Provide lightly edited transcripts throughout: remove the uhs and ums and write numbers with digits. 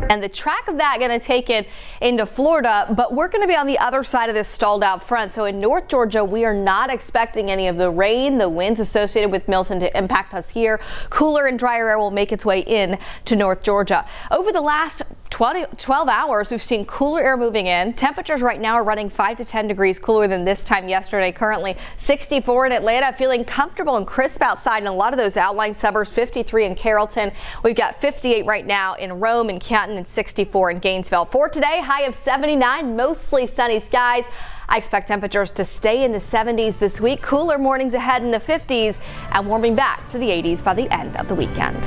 And the track of that going to take it into Florida, but we're going to be on the other side of this stalled out front. So in North Georgia, we are not expecting any of the rain, the winds associated with Milton to impact us here. Cooler and drier air will make its way in to North Georgia. Over the last 12 hours, we've seen cooler air moving in. Temperatures right now are running 5 to 10 degrees cooler than this time yesterday. Currently 64 in Atlanta, feeling comfortable and crisp outside in a lot of those outlying suburbs. 53 in Carrollton. We've got 58 right now in Rome and Canton and 64 in Gainesville. For today, high of 79, mostly sunny skies. I expect temperatures to stay in the 70s this week. Cooler mornings ahead in the 50s and warming back to the 80s by the end of the weekend.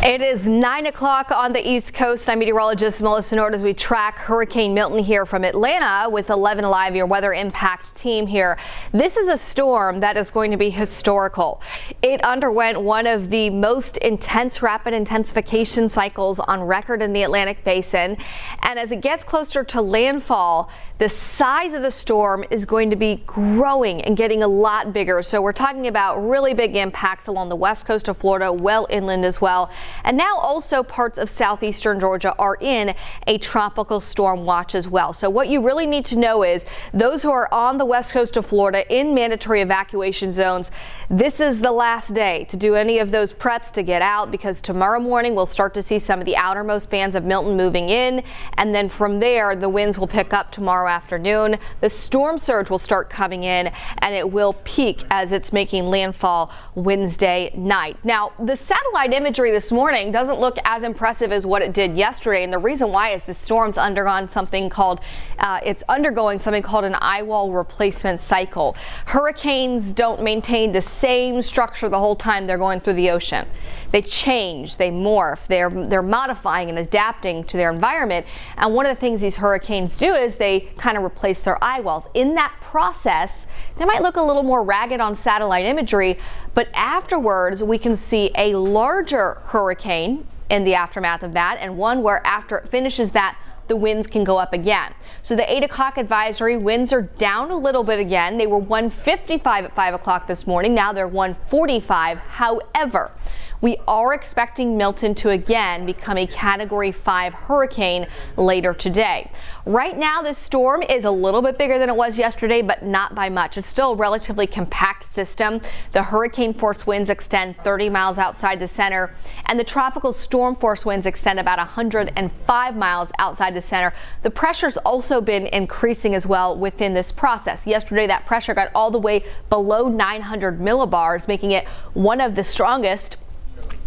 It is 9 o'clock on the East Coast. I'm meteorologist Melissa Nord as we track Hurricane Milton here from Atlanta with 11 Alive, your weather impact team here. This is a storm that is going to be historical. It underwent one of the most intense rapid intensification cycles on record in the Atlantic Basin. And as it gets closer to landfall, the size of the storm is going to be growing and getting a lot bigger. So we're talking about really big impacts along the west coast of Florida, well inland as well. And now also parts of southeastern Georgia are in a tropical storm watch as well. So what you really need to know is those who are on the west coast of Florida in mandatory evacuation zones, this is the last day to do any of those preps to get out, because tomorrow morning we'll start to see some of the outermost bands of Milton moving in. And then from there, the winds will pick up tomorrow afternoon. The storm surge will start coming in and it will peak as it's making landfall Wednesday night. Now, the satellite imagery this morning doesn't look as impressive as what it did yesterday. And the reason why is the storm's undergone something called, it's undergoing something called an eye wall replacement cycle. Hurricanes don't maintain the same structure the whole time they're going through the ocean. they change, they morph, they're modifying and adapting to their environment. And one of the things these hurricanes do is they kind of replace their eye walls. In that process, they might look a little more ragged on satellite imagery, but afterwards we can see a larger hurricane in the aftermath of that, and one where after it finishes that, the winds can go up again. So the 8 o'clock advisory, winds are down a little bit again. They were 155 at 5 o'clock this morning. Now they're 145. However, we are expecting Milton to again become a Category 5 hurricane later today. Right now, this storm is a little bit bigger than it was yesterday, but not by much. It's still a relatively compact system. The hurricane force winds extend 30 miles outside the center, and the tropical storm force winds extend about 105 miles outside the center. The pressure's also been increasing as well within this process. Yesterday, that pressure got all the way below 900 millibars, making it one of the strongest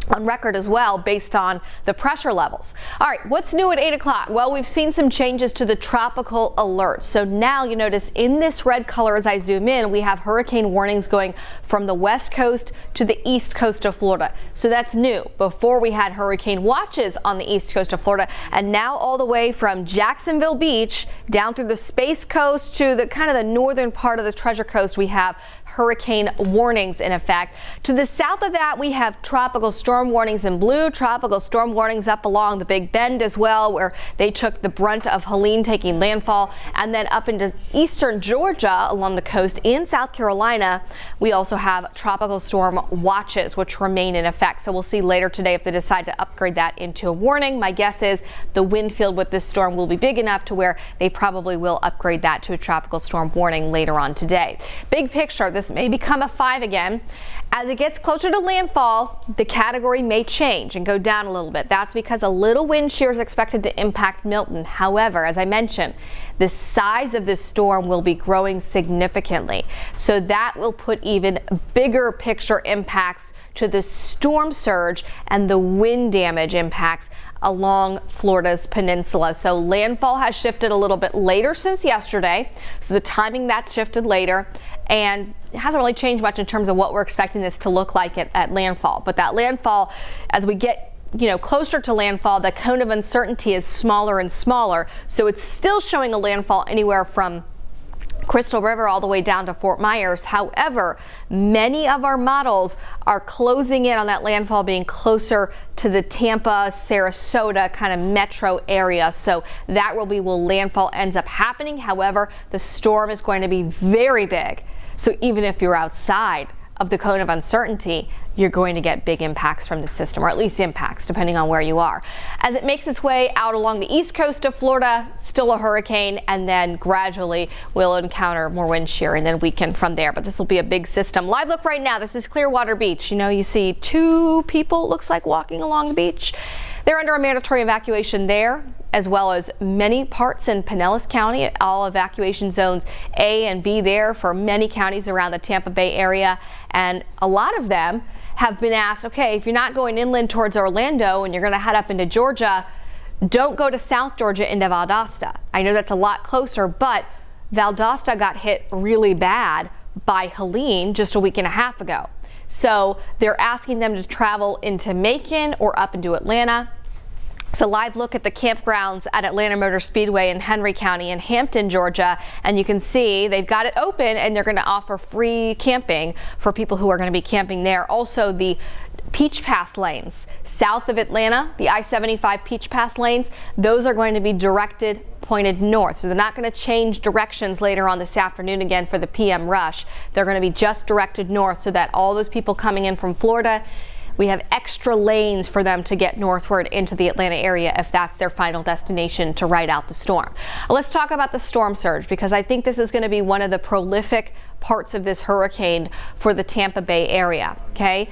on record as well, based on the pressure levels. All right, what's new at 8 o'clock? Well, we've seen some changes to the tropical alert. So now you notice in this red color as I zoom in, we have hurricane warnings going from the west coast to the east coast of Florida. So that's new. Before we had hurricane watches on the east coast of Florida, and now all the way from Jacksonville Beach down through the Space Coast to the kind of the northern part of the Treasure Coast, we have hurricane warnings in effect. To the south of that, we have tropical storm warnings in blue, tropical storm warnings up along the Big Bend as well, where they took the brunt of Helene taking landfall, and then up into eastern Georgia along the coast and South Carolina, we also have tropical storm watches, which remain in effect. So we'll see later today if they decide to upgrade that into a warning. My guess is the wind field with this storm will be big enough to where they probably will upgrade that to a tropical storm warning later on today. Big picture, this may become a 5 again. As it gets closer to landfall, the category may change and go down a little bit. That's because a little wind shear is expected to impact Milton. However, as I mentioned, the size of this storm will be growing significantly. So that will put even bigger picture impacts to the storm surge and the wind damage impacts along Florida's peninsula. So landfall has shifted a little bit later since yesterday. So the timing that's shifted later, and it hasn't really changed much in terms of what we're expecting this to look like at landfall. But that landfall, as we get closer to landfall, the cone of uncertainty is smaller and smaller. So it's still showing a landfall anywhere from Crystal River all the way down to Fort Myers. However, many of our models are closing in on that landfall being closer to the Tampa, Sarasota kind of metro area. So that will be where landfall ends up happening. However, the storm is going to be very big. So even if you're outside of the cone of uncertainty, you're going to get big impacts from the system, or at least impacts depending on where you are. As it makes its way out along the east coast of Florida, still a hurricane, and then gradually we'll encounter more wind shear and then weaken from there. But this will be a big system. Live look right now. This is Clearwater Beach. You see 2 people, looks like, walking along the beach. They're under a mandatory evacuation there, as well as many parts in Pinellas County, all evacuation zones A and B there for many counties around the Tampa Bay area. And a lot of them have been asked, okay, if you're not going inland towards Orlando and you're going to head up into Georgia, don't go to South Georgia into Valdosta. I know that's a lot closer, but Valdosta got hit really bad by Helene just a week and a half ago. So they're asking them to travel into Macon or up into Atlanta. It's a live look at the campgrounds at Atlanta Motor Speedway in Henry County in Hampton, Georgia. And you can see they've got it open and they're going to offer free camping for people who are going to be camping there. Also, the Peach Pass lanes south of Atlanta, the I-75 Peach Pass lanes, those are going to be pointed north. So they're not going to change directions later on this afternoon again for the PM rush. They're going to be just directed north so that all those people coming in from Florida, we have extra lanes for them to get northward into the Atlanta area if that's their final destination to ride out the storm. Let's talk about the storm surge, because I think this is going to be one of the prolific parts of this hurricane for the Tampa Bay area. Okay.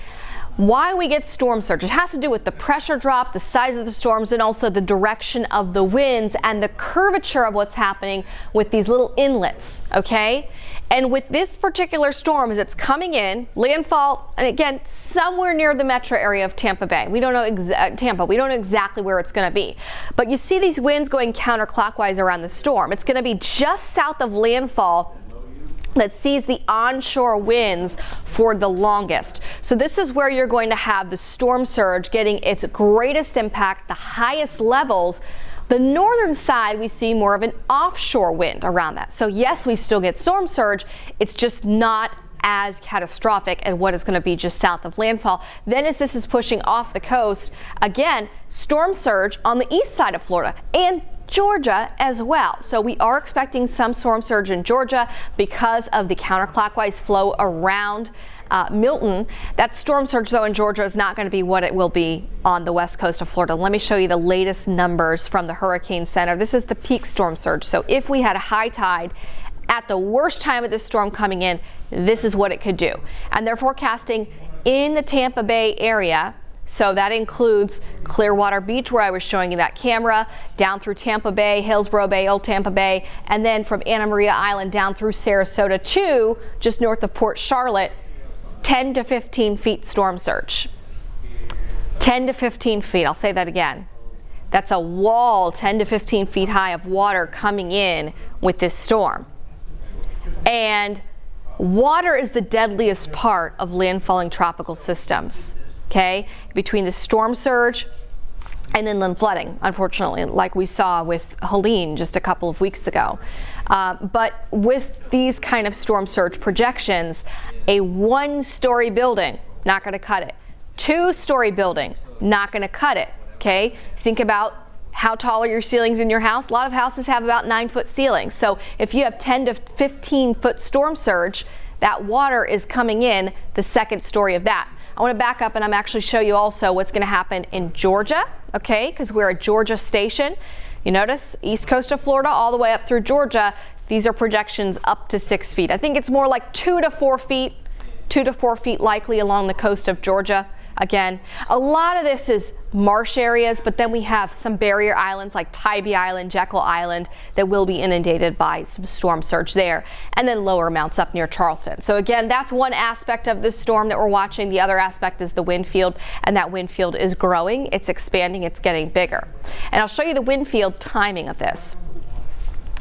Why we get storm surge? It has to do with the pressure drop, the size of the storms, and also the direction of the winds and the curvature of what's happening with these little inlets, okay? And with this particular storm, as it's coming in, landfall, and again, somewhere near the metro area of Tampa Bay. We don't know Tampa. We don't know exactly where it's going to be. But you see these winds going counterclockwise around the storm. It's going to be just south of landfall that sees the onshore winds for the longest. So this is where you're going to have the storm surge getting its greatest impact, the highest levels. The northern side, we see more of an offshore wind around that. So yes, we still get storm surge. It's just not as catastrophic and what is going to be just south of landfall. Then as this is pushing off the coast, again, storm surge on the east side of Florida and Georgia as well. So we are expecting some storm surge in Georgia because of the counterclockwise flow around Milton. That storm surge though in Georgia is not going to be what it will be on the west coast of Florida. Let me show you the latest numbers from the Hurricane Center. This is the peak storm surge. So if we had a high tide at the worst time of this storm coming in, this is what it could do. And they're forecasting in the Tampa Bay area. So that includes Clearwater Beach, where I was showing you that camera, down through Tampa Bay, Hillsborough Bay, Old Tampa Bay, and then from Anna Maria Island down through Sarasota to just north of Port Charlotte, 10 to 15 feet storm surge. 10 to 15 feet. I'll say that again. That's a wall 10 to 15 feet high of water coming in with this storm. And water is the deadliest part of landfalling tropical systems. Okay, between the storm surge and inland flooding, unfortunately, like we saw with Helene just a couple of weeks ago. But with these kind of storm surge projections, a one-story building, not going to cut it. Two-story building, not going to cut it. Okay, think about how tall are your ceilings in your house. A lot of houses have about 9-foot ceilings. So if you have 10 to 15-foot storm surge, that water is coming in the second story of that. I want to back up and I'm actually show you also what's going to happen in Georgia, okay, because we're a Georgia station. You notice east coast of Florida all the way up through Georgia. These are projections up to 6 feet. I think it's more like 2 to 4 feet, 2 to 4 feet likely along the coast of Georgia. Again, a lot of this is marsh areas, but then we have some barrier islands like Tybee Island, Jekyll Island that will be inundated by some storm surge there, and then lower amounts up near Charleston. So again, that's one aspect of this storm that we're watching. The other aspect is the wind field, and that wind field is growing, it's expanding, it's getting bigger. And I'll show you the wind field timing of this.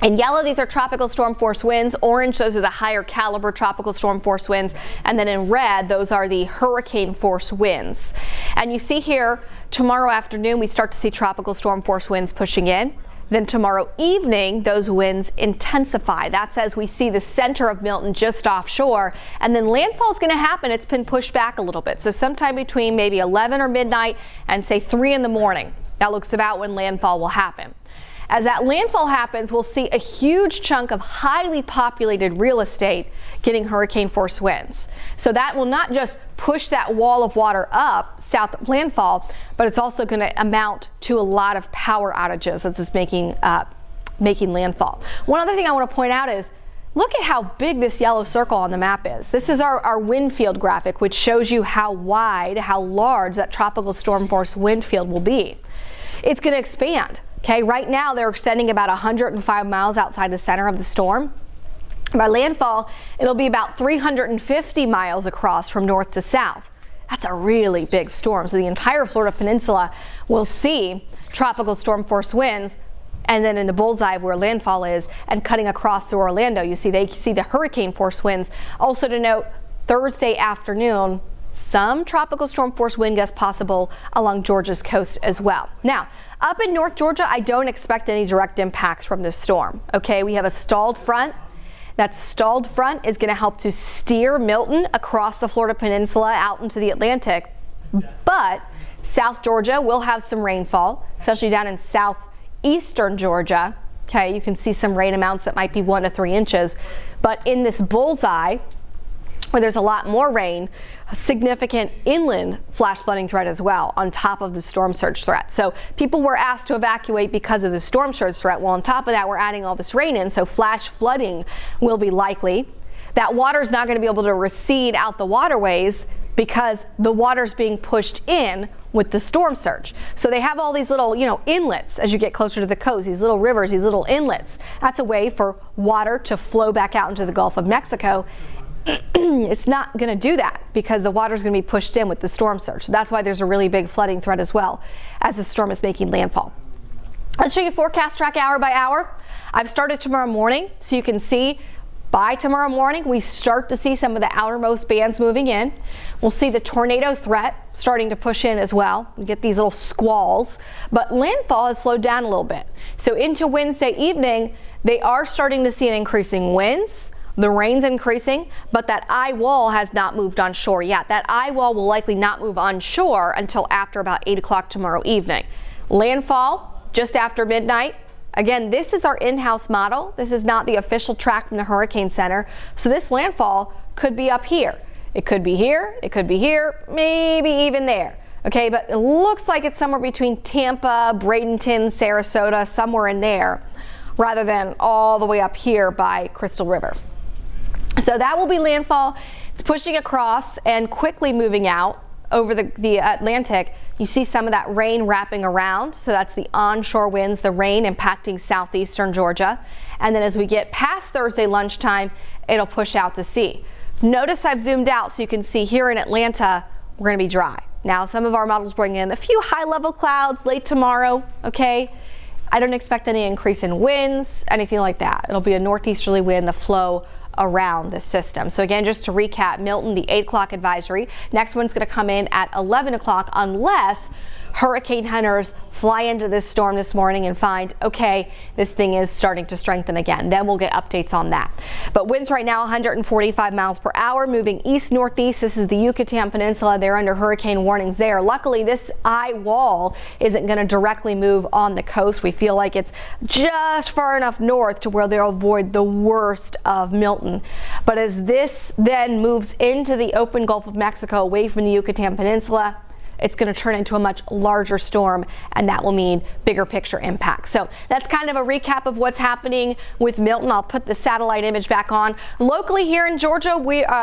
In yellow, these are tropical storm force winds. Orange, those are the higher caliber tropical storm force winds. And then in red, those are the hurricane force winds. And you see here, tomorrow afternoon, we start to see tropical storm force winds pushing in. Then tomorrow evening, those winds intensify. That's as we see the center of Milton just offshore. And then landfall is going to happen. It's been pushed back a little bit. So sometime between maybe 11 or midnight and say 3 in the morning. That looks about when landfall will happen. As that landfall happens, we'll see a huge chunk of highly populated real estate getting hurricane force winds. So that will not just push that wall of water up south of landfall, but it's also going to amount to a lot of power outages as it's making landfall. One other thing I want to point out is look at how big this yellow circle on the map is. This is our wind field graphic, which shows you how wide, how large that tropical storm force wind field will be. It's going to expand. Okay, right now they're extending about 105 miles outside the center of the storm. By landfall, it'll be about 350 miles across from north to south. That's a really big storm. So the entire Florida peninsula will see tropical storm force winds, and then in the bullseye where landfall is and cutting across through Orlando, you see they see the hurricane force winds. Also to note, Thursday afternoon, some tropical storm force wind gusts possible along Georgia's coast as well. Now, up in North Georgia, I don't expect any direct impacts from this storm. Okay, we have a stalled front. That stalled front is going to help to steer Milton across the Florida peninsula out into the Atlantic. But South Georgia will have some rainfall, especially down in southeastern Georgia. Okay, you can see some rain amounts that might be 1 to 3 inches. But in this bullseye, where there's a lot more rain, a significant inland flash flooding threat as well on top of the storm surge threat. So people were asked to evacuate because of the storm surge threat. Well, on top of that, we're adding all this rain in, so flash flooding will be likely. That water is not going to be able to recede out the waterways because the water's being pushed in with the storm surge. So they have all these little, inlets as you get closer to the coast, these little rivers, these little inlets. That's a way for water to flow back out into the Gulf of Mexico. It's not going to do that because the water is going to be pushed in with the storm surge. So that's why there's a really big flooding threat as well as the storm is making landfall. Let's show you forecast track hour by hour. I've started tomorrow morning so you can see By tomorrow morning, we start to see some of the outermost bands moving in. We'll see the tornado threat starting to push in as well. We get these little squalls, but landfall has slowed down a little bit. So into Wednesday evening, they are starting to see an increasing winds. The rain's increasing, but that eye wall has not moved on shore yet. That eye wall will likely not move on shore until after about 8 o'clock tomorrow evening. Landfall just after midnight. Again, this is our in-house model. This is not the official track from the Hurricane Center. So this landfall could be up here. It could be here. It could be here, maybe even there. Okay, but it looks like it's somewhere between Tampa, Bradenton, Sarasota, somewhere in there, rather than all the way up here by Crystal River. So that will be landfall. It's pushing across and quickly moving out over the Atlantic. You see some of that rain wrapping around. So that's the onshore winds, the rain impacting southeastern Georgia. And then as we get past Thursday lunchtime, it'll push out to sea. Notice I've zoomed out so you can see here in Atlanta, we're going to be dry. Now, some of our models bring in a few high-level clouds late tomorrow, okay? I don't expect any increase in winds, anything like that. It'll be a northeasterly wind, the flow around the system. So again, just to recap, Milton, the 8 o'clock advisory. Next one's going to come in at 11 o'clock unless hurricane hunters fly into this storm this morning and find, okay, this thing is starting to strengthen again. Then we'll get updates on that. But winds right now 145 miles per hour moving east-northeast. This is the Yucatan Peninsula. They're under hurricane warnings there. Luckily, this eye wall isn't going to directly move on the coast. We feel like it's just far enough north to where they'll avoid the worst of Milton. But as this then moves into the open Gulf of Mexico away from the Yucatan Peninsula, it's going to turn into a much larger storm, and that will mean bigger picture impact. So that's kind of a recap of what's happening with Milton. I'll put the satellite image back on. Locally here in Georgia,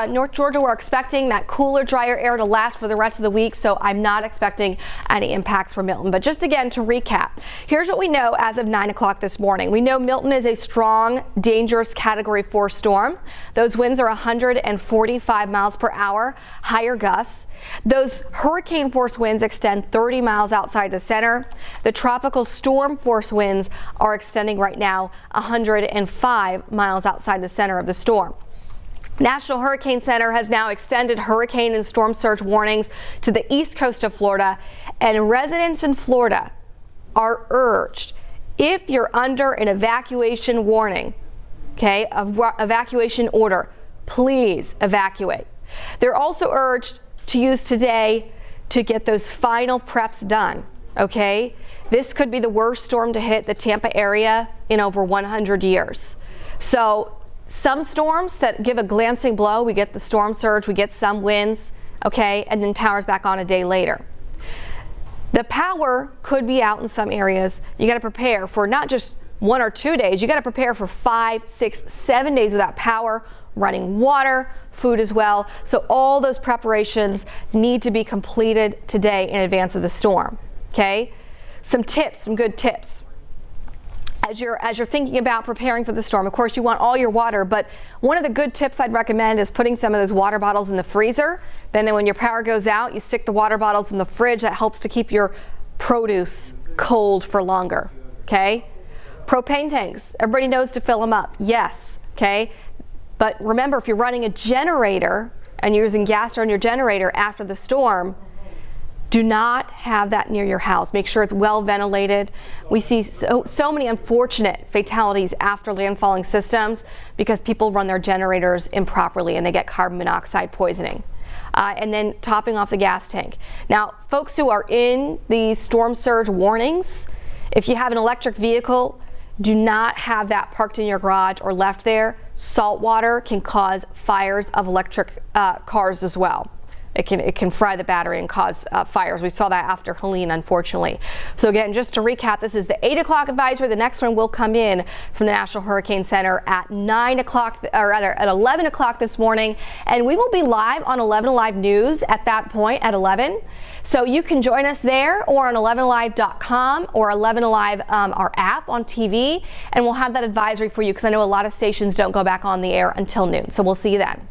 North Georgia, we're expecting that cooler, drier air to last for the rest of the week, so I'm not expecting any impacts for Milton. But just again to recap, here's what we know as of 9 o'clock this morning. We know Milton is a strong, dangerous Category 4 storm. Those winds are 145 miles per hour, higher gusts. Those hurricane force winds extend 30 miles outside the center. The tropical storm force winds are extending right now 105 miles outside the center of the storm. National Hurricane Center has now extended hurricane and storm surge warnings to the east coast of Florida, and residents in Florida are urged, if you're under an evacuation warning, okay, evacuation order, please evacuate. They're also urged to use today to get those final preps done, okay? This could be the worst storm to hit the Tampa area in over 100 years. So some storms that give a glancing blow, we get the storm surge, we get some winds, okay, and then power's back on a day later. The power could be out in some areas. You got to prepare for not just 1 or 2 days, you got to prepare for 5, 6, 7 days without power, running water, food as well. So all those preparations need to be completed today in advance of the storm. Okay, some tips, some good tips. As you're thinking about preparing for the storm, of course you want all your water, but one of the good tips I'd recommend is putting some of those water bottles in the freezer. Then when your power goes out, you stick the water bottles in the fridge. That helps to keep your produce cold for longer. Okay, propane tanks, everybody knows to fill them up. Yes, okay. But remember, if you're running a generator and you're using gas to run your generator after the storm, do not have that near your house. Make sure it's well ventilated. We see so many unfortunate fatalities after landfalling systems because people run their generators improperly and they get carbon monoxide poisoning. And then topping off the gas tank. Now, folks who are in the storm surge warnings, if you have an electric vehicle, do not have that parked in your garage or left there. Salt water can cause fires of electric cars as well. It can fry the battery and cause fires. We saw that after Helene, unfortunately. So again, just to recap, this is the 8 o'clock advisory. The next one will come in from the National Hurricane Center at 9 o'clock, or rather at 11 o'clock this morning. And we will be live on 11 Alive News at that point at 11. So you can join us there or on 11alive.com or 11 Alive, our app on TV. And we'll have that advisory for you because I know a lot of stations don't go back on the air until noon. So we'll see you then.